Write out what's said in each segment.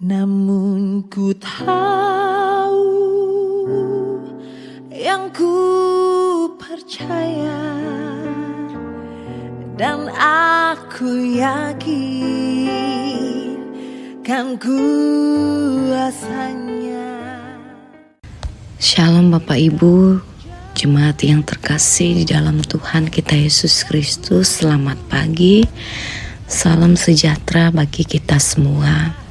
Namun ku tahu yang ku percaya, dan aku yakin kan kuasanya. Shalom Bapak Ibu, jemaat yang terkasih di dalam Tuhan kita Yesus Kristus. Selamat pagi, salam sejahtera bagi kita semua.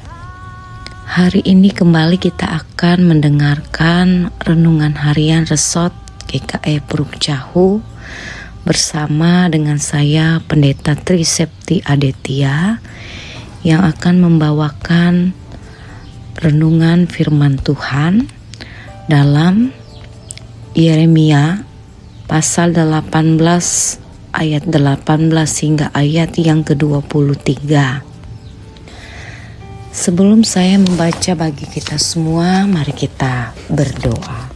Hari ini kembali kita akan mendengarkan renungan harian Resort GKI Puruk Cahu bersama dengan saya Pendeta Trisepti Aditya yang akan membawakan renungan firman Tuhan dalam Yeremia pasal 18 ayat 18 hingga ayat yang ke-23. Sebelum saya membaca bagi kita semua, mari kita berdoa.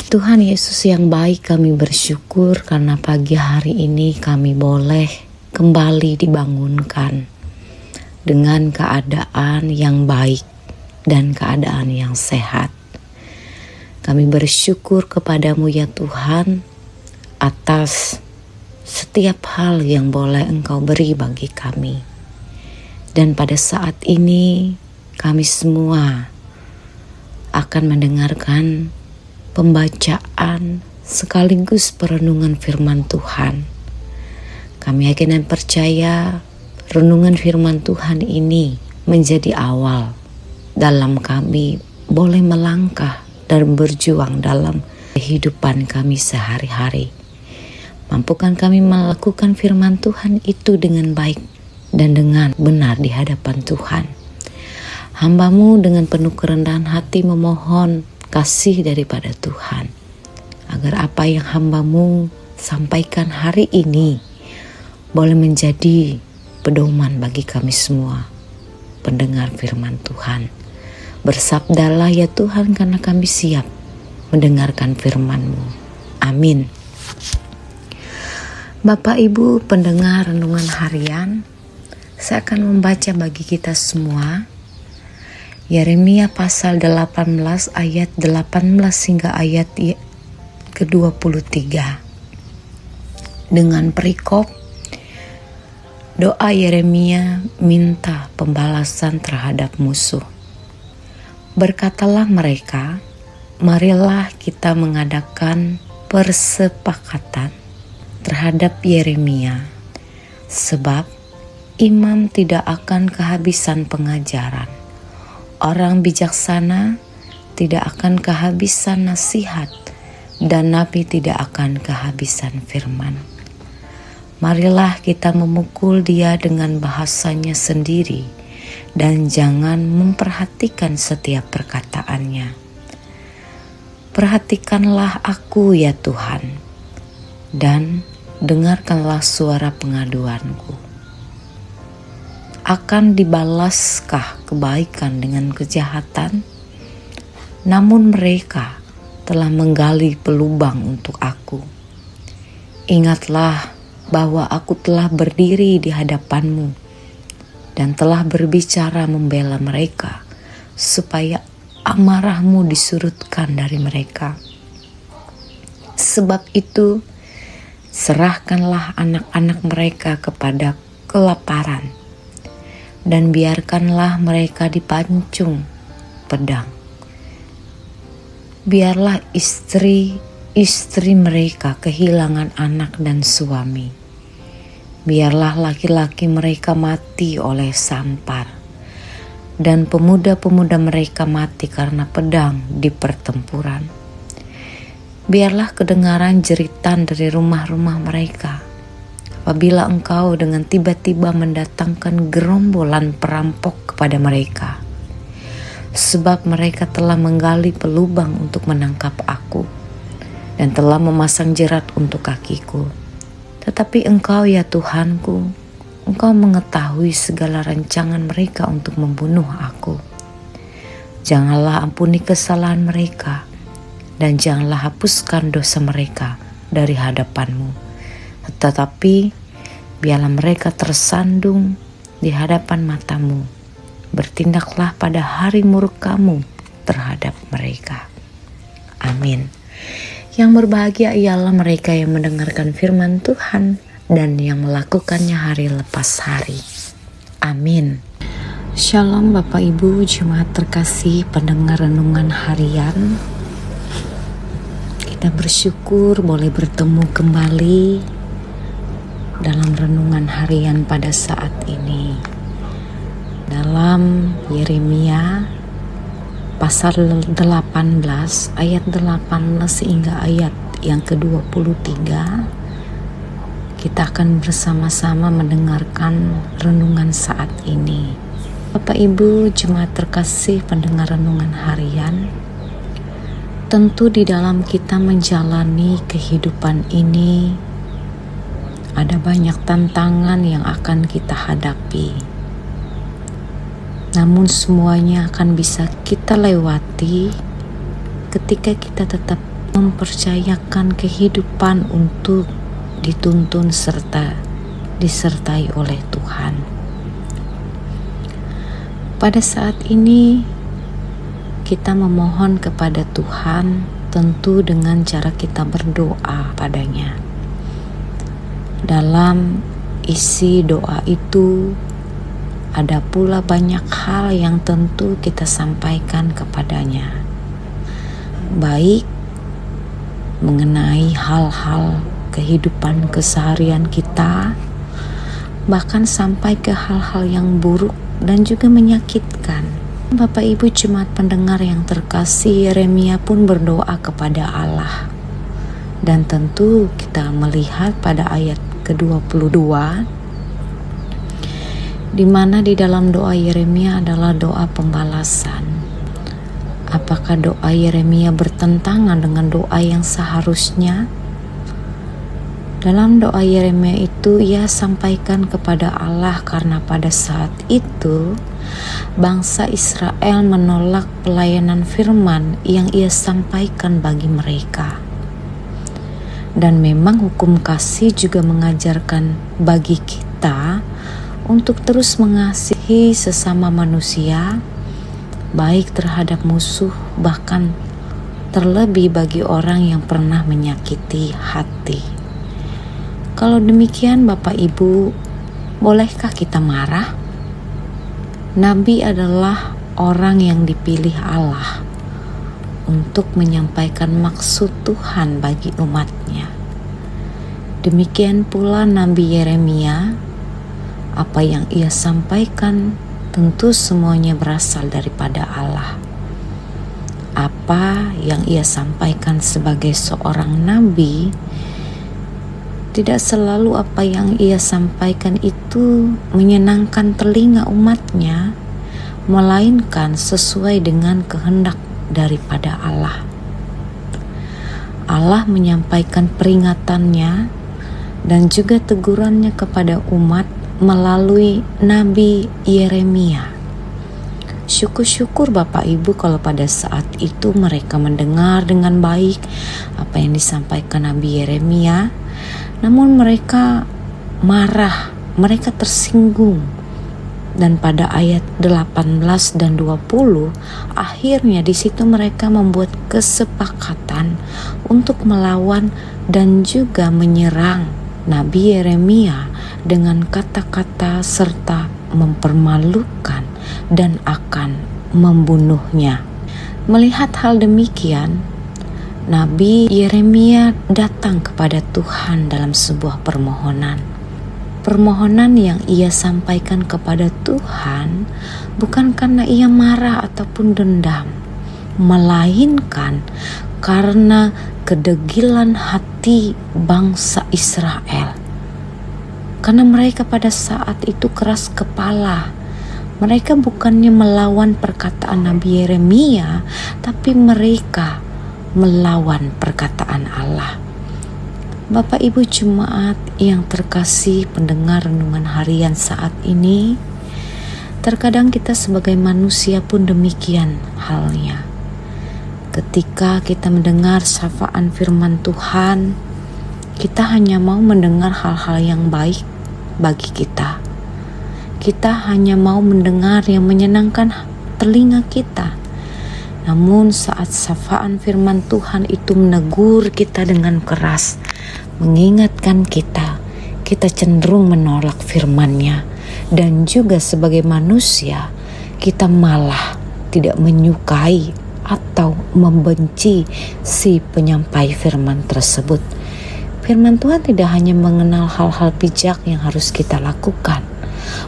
Tuhan Yesus yang baik, kami bersyukur karena pagi hari ini kami boleh kembali dibangunkan dengan keadaan yang baik dan keadaan yang sehat. Kami bersyukur kepadamu ya Tuhan atas setiap hal yang boleh Engkau beri bagi kami. Dan pada saat ini kami semua akan mendengarkan pembacaan sekaligus perenungan firman Tuhan. Kami yakin dan percaya renungan firman Tuhan ini menjadi awal dalam kami boleh melangkah dan berjuang dalam kehidupan kami sehari-hari. Mampukan kami melakukan firman Tuhan itu dengan baik dan dengan benar di hadapan Tuhan. Hamba-Mu dengan penuh kerendahan hati memohon kasih daripada Tuhan, agar apa yang hamba-Mu sampaikan hari ini boleh menjadi pedoman bagi kami semua, pendengar firman Tuhan. Bersabdalah ya Tuhan, karena kami siap mendengarkan firman-Mu. Amin. Bapak Ibu pendengar renungan harian, saya akan membaca bagi kita semua Yeremia pasal 18 ayat 18 hingga ayat ke-23 dengan perikop doa Yeremia minta pembalasan terhadap musuh. Berkatalah mereka, marilah kita mengadakan persepakatan terhadap Yeremia, sebab imam tidak akan kehabisan pengajaran, orang bijaksana tidak akan kehabisan nasihat, dan nabi tidak akan kehabisan firman. Marilah kita memukul dia dengan bahasanya sendiri, dan jangan memperhatikan setiap perkataannya. Perhatikanlah aku ya Tuhan, dan dengarkanlah suara pengaduanku. Akan dibalaskah kebaikan dengan kejahatan? Namun mereka telah menggali pelubang untuk aku. Ingatlah bahwa aku telah berdiri di hadapan-Mu dan telah berbicara membela mereka, supaya amarah-Mu disurutkan dari mereka. Sebab itu, serahkanlah anak-anak mereka kepada kelaparan, dan biarkanlah mereka dipancung pedang. Biarlah istri-istri mereka kehilangan anak dan suami. Biarlah laki-laki mereka mati oleh sampar, dan pemuda-pemuda mereka mati karena pedang di pertempuran. Biarlah kedengaran jeritan dari rumah-rumah mereka, apabila Engkau dengan tiba-tiba mendatangkan gerombolan perampok kepada mereka. Sebab mereka telah menggali pelubang untuk menangkap aku, dan telah memasang jerat untuk kakiku. Tetapi Engkau ya Tuhanku, Engkau mengetahui segala rancangan mereka untuk membunuh aku. Janganlah ampuni kesalahan mereka, dan janganlah hapuskan dosa mereka dari hadapan-Mu. Tetapi biarlah mereka tersandung di hadapan matamu. Bertindaklah pada hari murkamu terhadap mereka. Amin. Yang berbahagia ialah mereka yang mendengarkan firman Tuhan dan yang melakukannya hari lepas hari. Amin. Shalom Bapak Ibu Jemaat terkasih pendengar renungan harian. Kita bersyukur boleh bertemu kembali dalam renungan harian pada saat ini. Dalam Yeremia pasal 18 ayat 18 sehingga ayat yang ke-23, kita akan bersama-sama mendengarkan renungan saat ini. Bapak Ibu Jemaat terkasih pendengar renungan harian, tentu di dalam kita menjalani kehidupan ini ada banyak tantangan yang akan kita hadapi. Namun semuanya akan bisa kita lewati ketika kita tetap mempercayakan kehidupan untuk dituntun serta disertai oleh Tuhan. Pada saat ini kita memohon kepada Tuhan tentu dengan cara kita berdoa padanya. Dalam isi doa itu ada pula banyak hal yang tentu kita sampaikan kepadanya, baik mengenai hal-hal kehidupan keseharian kita, bahkan sampai ke hal-hal yang buruk dan juga menyakitkan. Bapak Ibu Jemaat pendengar yang terkasih, Yeremia pun berdoa kepada Allah. Dan tentu kita melihat pada ayat ke-22, di mana di dalam doa Yeremia adalah doa pembalasan. Apakah doa Yeremia bertentangan dengan doa yang seharusnya? Dalam doa Yeremia itu ia sampaikan kepada Allah karena pada saat itu bangsa Israel menolak pelayanan firman yang ia sampaikan bagi mereka. Dan memang hukum kasih juga mengajarkan bagi kita untuk terus mengasihi sesama manusia, baik terhadap musuh, bahkan terlebih bagi orang yang pernah menyakiti hati. Kalau demikian Bapak Ibu, bolehkah kita marah? Nabi adalah orang yang dipilih Allah untuk menyampaikan maksud Tuhan bagi umatnya. Demikian pula Nabi Yeremia, apa yang ia sampaikan tentu semuanya berasal daripada Allah. Apa yang ia sampaikan sebagai seorang nabi, tidak selalu apa yang ia sampaikan itu menyenangkan telinga umatnya, melainkan sesuai dengan kehendak daripada Allah. Allah menyampaikan peringatannya dan juga tegurannya kepada umat melalui Nabi Yeremia. Syukur-syukur Bapak Ibu kalau pada saat itu mereka mendengar dengan baik apa yang disampaikan Nabi Yeremia, namun mereka marah, mereka tersinggung. Dan pada ayat 18 dan 20, akhirnya di situ mereka membuat kesepakatan untuk melawan dan juga menyerang Nabi Yeremia dengan kata-kata serta mempermalukan dan akan membunuhnya. Melihat hal demikian, Nabi Yeremia datang kepada Tuhan dalam sebuah permohonan. Permohonan yang ia sampaikan kepada Tuhan bukan karena ia marah ataupun dendam, melainkan karena kedegilan hati bangsa Israel. Karena mereka pada saat itu keras kepala. Mereka bukannya melawan perkataan Nabi Yeremia, tapi mereka melawan perkataan Allah. Bapak Ibu Jemaat yang terkasih pendengar renungan harian saat ini, terkadang kita sebagai manusia pun demikian halnya. Ketika kita mendengar sapaan firman Tuhan, kita hanya mau mendengar hal-hal yang baik bagi kita. kita hanya mau mendengar yang menyenangkan telinga kita. Namun saat safaan firman Tuhan itu menegur kita dengan keras, mengingatkan kita cenderung menolak firman-Nya. Dan juga sebagai manusia, kita malah tidak menyukai atau membenci si penyampai firman tersebut. Firman Tuhan tidak hanya mengenal hal-hal bijak yang harus kita lakukan,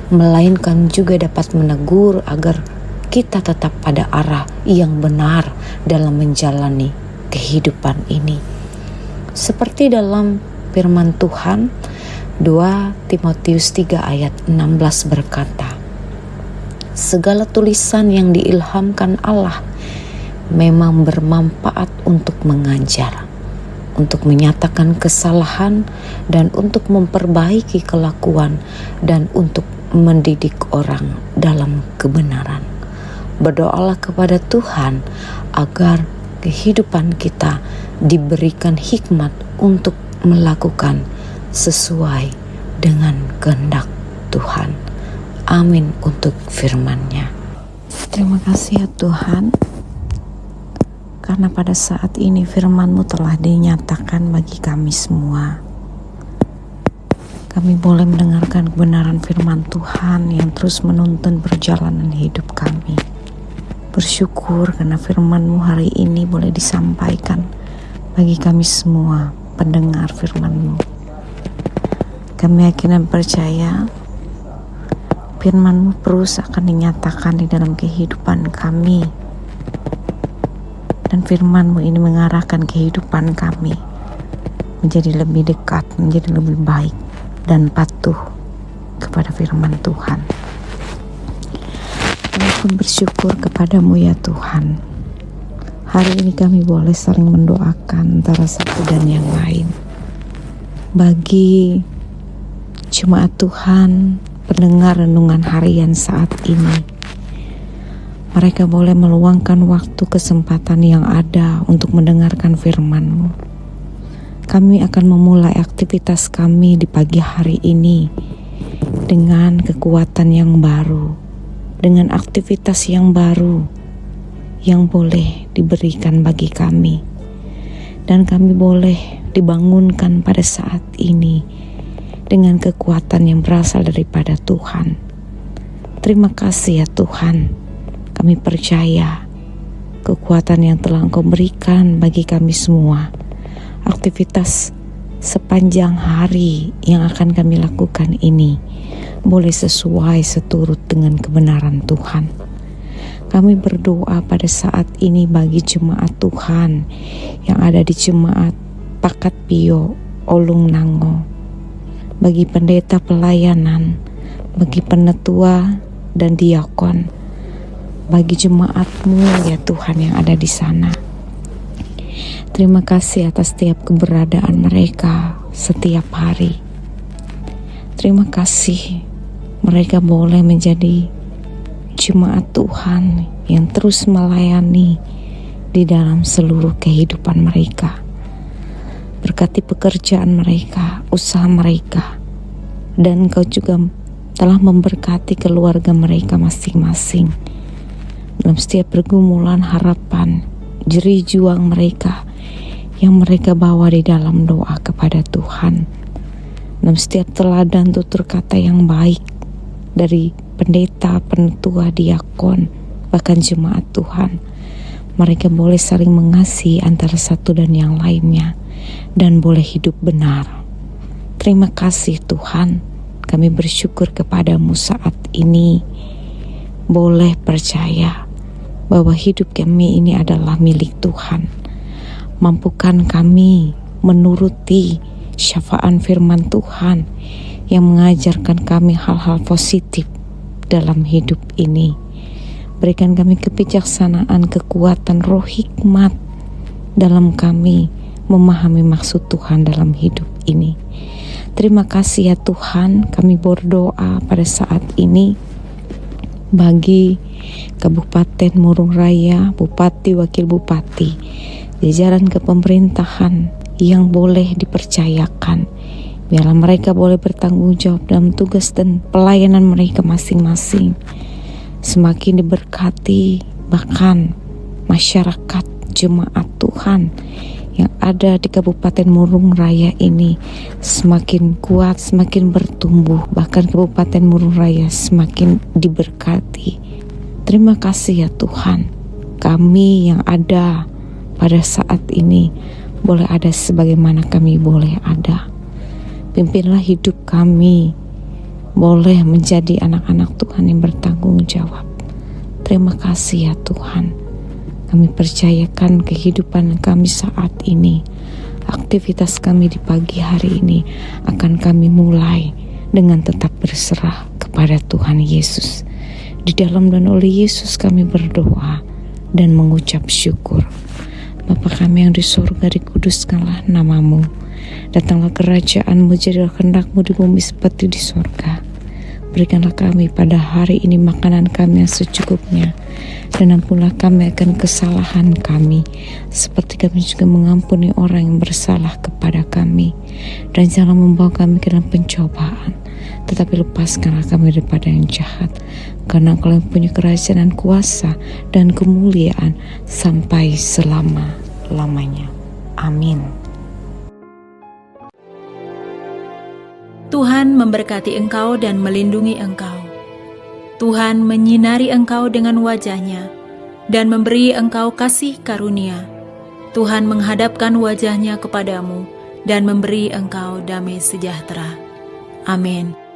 melainkan juga dapat menegur agar kita tetap pada arah yang benar dalam menjalani kehidupan ini. Seperti dalam firman Tuhan, 2 Timotius 3 ayat 16 berkata, segala tulisan yang diilhamkan Allah memang bermanfaat untuk mengajar, untuk menyatakan kesalahan, dan untuk memperbaiki kelakuan, dan untuk mendidik orang dalam kebenaran. Berdoalah kepada Tuhan agar kehidupan kita diberikan hikmat untuk melakukan sesuai dengan kehendak Tuhan. Amin untuk firman-Nya. Terima kasih ya Tuhan, karena pada saat ini firman-Mu telah dinyatakan bagi kami semua. Kami boleh mendengarkan kebenaran firman Tuhan yang terus menuntun perjalanan hidup kami. Bersyukur karena firman-Mu hari ini boleh disampaikan bagi kami semua pendengar firman-Mu. Kami yakin dan percaya firman-Mu terus akan dinyatakan di dalam kehidupan kami. Dan firman-Mu ini mengarahkan kehidupan kami menjadi lebih dekat, menjadi lebih baik, dan patuh kepada firman Tuhan. Kami pun bersyukur kepadamu ya Tuhan. Hari ini kami boleh saling mendoakan antara satu dan yang lain. Bagi jemaat Tuhan, pendengar renungan harian saat ini, mereka boleh meluangkan waktu kesempatan yang ada untuk mendengarkan firman-Mu. Kami akan memulai aktivitas kami di pagi hari ini dengan kekuatan yang baru, dengan aktivitas yang baru yang boleh diberikan bagi kami. Dan kami boleh dibangunkan pada saat ini dengan kekuatan yang berasal daripada Tuhan. Terima kasih ya Tuhan. Kami percaya kekuatan yang telah Engkau berikan bagi kami semua. Aktivitas sepanjang hari yang akan kami lakukan ini boleh sesuai seturut dengan kebenaran Tuhan. Kami berdoa pada saat ini bagi jemaat Tuhan yang ada di jemaat Pakat Pio, Olung Nango, bagi pendeta pelayanan, bagi penetua dan diakon, bagi jemaat-Mu ya Tuhan yang ada di sana. Terima kasih atas setiap keberadaan mereka setiap hari. Terima kasih mereka boleh menjadi jemaat Tuhan yang terus melayani di dalam seluruh kehidupan mereka. Berkati pekerjaan mereka, usaha mereka, dan Engkau juga telah memberkati keluarga mereka masing-masing. Dalam setiap pergumulan harapan, jerih juang mereka yang mereka bawa di dalam doa kepada Tuhan. Dalam setiap teladan tutur kata yang baik dari pendeta, penetua, diakon, bahkan jemaat Tuhan, mereka boleh saling mengasihi antara satu dan yang lainnya, dan boleh hidup benar. Terima kasih Tuhan, kami bersyukur kepadamu saat ini. Boleh percaya bahwa hidup kami ini adalah milik Tuhan. Mampukan kami menuruti syafaan firman Tuhan yang mengajarkan kami hal-hal positif dalam hidup ini. Berikan kami kebijaksanaan, kekuatan, roh hikmat dalam kami memahami maksud Tuhan dalam hidup ini. Terima kasih ya Tuhan, kami berdoa pada saat ini bagi Kabupaten Murung Raya, Bupati, Wakil Bupati, jajaran kepemerintahan yang boleh dipercayakan Biarlah mereka boleh bertanggung jawab dalam tugas dan pelayanan mereka masing-masing. Semakin diberkati, bahkan masyarakat jemaat Tuhan yang ada di Kabupaten Murung Raya ini semakin kuat, semakin bertumbuh, bahkan Kabupaten Murung Raya semakin diberkati. Terima kasih ya Tuhan, kami yang ada pada saat ini boleh ada sebagaimana kami boleh ada. Pimpinlah hidup kami, boleh menjadi anak-anak Tuhan yang bertanggung jawab. Terima kasih ya Tuhan. Kami percayakan kehidupan kami saat ini, aktivitas kami di pagi hari ini akan kami mulai dengan tetap berserah kepada Tuhan Yesus. Di dalam dan oleh Yesus kami berdoa dan mengucap syukur. Bapa kami yang di surga, dikuduskanlah namamu. Datanglah kerajaan-Mu, jadilah kehendak-Mu di bumi seperti di surga. Berikanlah kami pada hari ini makanan kami yang secukupnya, dan ampunlah kami akan kesalahan kami, seperti kami juga mengampuni orang yang bersalah kepada kami. Dan jangan membawa kami ke dalam pencobaan, tetapi lepaskanlah kami daripada yang jahat. Karena Engkau yang punya kerajaan dan kuasa dan kemuliaan sampai selama-lamanya. Amin. Tuhan memberkati engkau dan melindungi engkau. Tuhan menyinari engkau dengan wajah-Nya dan memberi engkau kasih karunia. Tuhan menghadapkan wajah-Nya kepadamu dan memberi engkau damai sejahtera. Amin.